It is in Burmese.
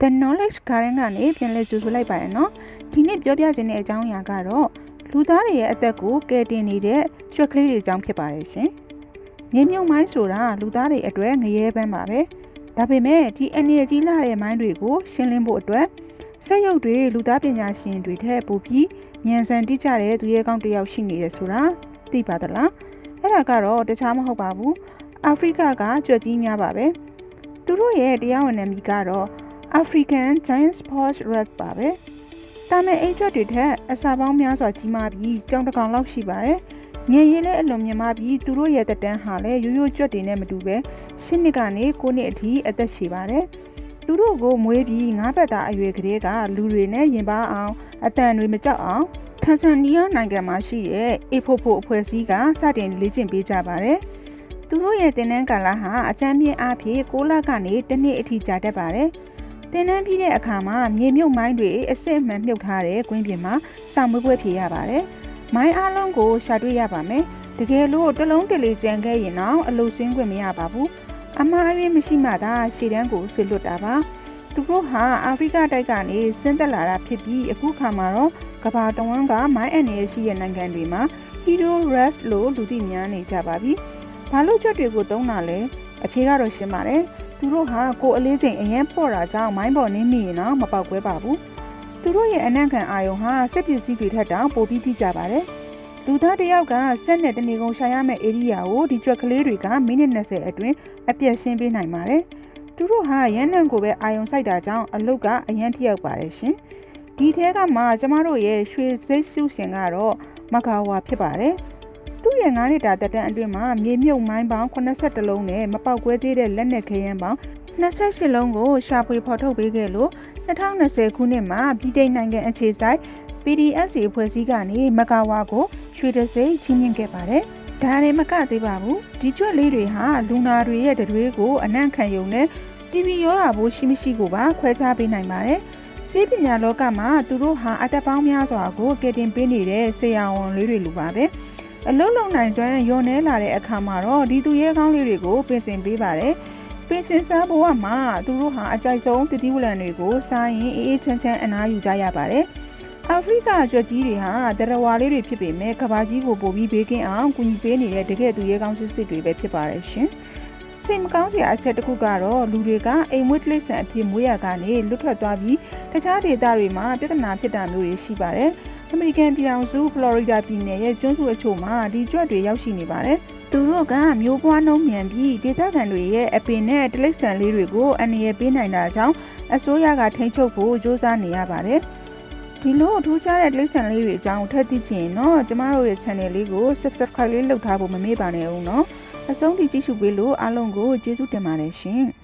The Knowledge Garden ကနေပြန်လည်ကြိုဆိုလိုက်ပါတယ်နော်ဒီနေ့ပြောပြခြင်းတဲ့အကြောင်းအရာကတော့လူသားတွေရဲ့အသက်ကိုကယ်တင်နေတဲ့ရွှက်ကလေးတွေအကြောင်းဖြစ်ပါတယ်ရှင်မြေမြုပ်မိုင်းဆိုတာလူသားတွေအတွက်ငရဲပန်းပါပဲဒါပေမဲ့ဒီအနေအကြီးလာတဲ့မိုင်းတွေကိုရှင်းလင်းဖို့အတွက်ဆက်ရုပ်တွေလူသားပညာရှင်တွေထက်ပိုပြီးဉာဏ်စံတိကျတဲ့သူရဲကောင်းတစ်ယောက်ရှိနေတယ်ဆိုတာသိပါသလားအဲ့ဒါကတော့တခြားမဟုတ်ပါဘူးအာဖရိကကကြွက်ကြီးများပါပဲသူတို့ရဲ့တရားဝင်နာမည်ကတော့ African Giant Spotted Rat ပါပဲတာမန်အိတ်ကျွတ်တွေထက်အစာပေါင်းများစွာကြီးမားပြီးကြောင်တစ်ကောင်လောက်ရှိပါတယ်ငယ်ရေးလည်းအလွန်မြင့်မားပြီးသူတို့ရဲ့သက်တမ်းဟာလည်းရိုးရိုးကျွတ်တွေနဲ့မတူပဲ10နှစ်ကနေ9နှစ်အထိအသက်ရှည်ပါတယ်သူတို့ကိုမွေးပြီး9ပတ်သားအရွယ်ကလေးကလူတွေနဲ့ရင်ပါအောင်အတန်တွေမကြောက်အောင်ထန်ဇန်နီးယားနိုင်ငံမှာရှိတဲ့အေဖိုဖိုအဖွဲ့အစည်းကစတင်လေ့ကျင့်ပေးကြပါတယ်သူတို့ရဲ့သင်တန်းကာလဟာအကြမ်းမြင့်အားဖြင့်6လကနေ1နှစ်အထိကြာတတ်ပါတယ်သင်တန်းပြီးတဲ့အခါမှာမြေမြုပ်မိုင်းတွေအစစ်အမှန်မြုပ်ထားတဲ့ကွင်းပြင်မှာစောင့်မွေးပွဲဖြေရပါတယ်မိုင်းအားလုံးကိုရှာတွေ့ရပါမယ်တကယ်လို့တစ်လုံးတစ်လေကြံခဲ့ရင်တော့အလိုဆင်းခွင့်မရပါဘူးအမှားအယွင်းမရှိမှသာရှေ့တန်းကိုဆွလွတ်တာပါသူတို့ဟာအာဖရိကတိုက်ကနေဆင်းသက်လာတာဖြစ်ပြီးအခုခါမှာတော့ကမ္ဘာတဝန်းကမိုင်းအန်ရရှိတဲ့နိုင်ငံတွေမှာ Hero Rush လို့လူသိများနေကြပါပြီဘာလို့ချက်တွေကိုသုံးတာလဲအဖြေကတော့ရှင်းပါတယ်သူတို့ဟာကိုယ်အလေးချိန်အရင်ပေါ့တာကြောင့်မိုင်းပေါ်နင်းမိရင်တော့မပေါက်ကွဲပါဘူးသူတို့ရဲ့အနံ့ခံအာယုံဟာစက်ပစ္စည်းတွေထက်တောင်ပိုပြီးတိကျပါတယ်လူသားတစ်ယောက်ကစက်နဲ့တနေကုန်ရှာရမယ့်ဧရိယာကိုဒီကြွက်ကလေးတွေကမိနစ်20အတွင်းအပြည့်ရှင်းပေးနိုင်ပါတယ်သူတို့ဟာရန်နံကိုပဲအာယုံစိုက်တာကြောင့်အလုတ်ကအရန်ထိရောက်ပါတယ်ရှင်ဒီထဲကမှကျမတို့ရဲ့ရွှေစိတ်စုရှင်ကတော့မကာဝါဖြစ်ပါတယ်သူ့ရဲ့9နှစ်တာတက်တန်းအတွင်းမှာမြေမြုပ်မိုင်းပေါင်း82လုံးနဲ့မပေါက်ကွဲသေးတဲ့လက်နက်ခဲယမ်းပေါင်း28လုံးကိုရှာဖွေဖော်ထုတ်ပေးခဲ့လို့2020ခုနှစ်မှာပြည်ထိုင်နိုင်ငံအခြေစိုက် PDSA အဖွဲ့အစည်းကနေမကာဝါကိုရွှေတစိမ့်ချီးမြှင့်ခဲ့ပါတယ်။ဒါနဲ့မကသေးပါဘူး။ဒီကျွတ်လေးတွေဟာလူနာတွေရဲ့တွေးကိုအနံ့ခံယုံနဲ့ TB ရောဂါပိုးရှိမရှိကိုပါခွဲခြားပေးနိုင်ပါတယ်။ဆေးပညာလောကမှာသူတို့ဟာအသက်ပေါင်းများစွာကိုကယ်တင်ပေးနေတဲ့ဆရာဝန်လေးတွေလိုပါပဲ။အလုံးလုံးနိုင်စွမ်းညော်နေလာတဲ့အခါမှာတော့ဒီသူရဲကောင်းလေးတွေကိုပြင်ဆင်ပေးပါတယ်။ပြင်ဆင်စားဘဝမှာသူတို့ဟာအကြိုက်ဆုံးတတိဝလံတွေကိုစားရင်အေးအေးချမ်းချမ်းအနားယူကြရပါတယ်။အာဖရိကကျွတ်ကြီးတွေဟာတရဝါလေးတွေဖြစ်ပေမဲ့ကဘာကြီးကိုပို့ပြီးဘေးကင်းအောင်ကူညီပေးနေတဲ့တကယ်သူရဲကောင်းစစ်စစ်တွေပဲဖြစ်ပါတယ်ရှင်။စိတ်မကောင်းစရာအချက်တစ်ခုကတော့လူတွေကအိမ်မွေးတိရစ္ဆာန်အဖြစ်မွေးရကနေလွတ်ထွက်သွားပြီးတခြားဒေသတွေမှာပြဿနာဖြစ်တာမျိုးတွေရှိပါတယ်။အမေရိကန်ပြည်ထောင်စုဖလော်ရီဒါပြည်နယ်ရဲ့ကျွန်းစုအချို့မှာဒီကျွတ်တွေရောက်ရှိနေပါတယ်။သူတို့ကမျိုးပွားနှုံးမြန်ပြီးဒေသခံတွေရဲ့အပင်နဲ့တိရစ္ဆာန်လေးတွေကိုအန္တရာယ်ပေးနိုင်တာကြောင့်အစိုးရကထိန်းချုပ်ဖို့ကြိုးစားနေရပါတယ်။ဒီလိုထူးခြားတဲ့တိရစ္ဆာန်လေးတွေအကြောင်းထပ်သိချင်တော့ကျမတို့ရဲ့ channel လေးကို subscribe လေးလုပ်ထားဖို့မမေ့ပါနဲ့ဦးနော်။အဆုံးထိကြည့်ရှုပေးလို့အားလုံးကိုကျေးဇူးတင်ပါတယ်ရှင်။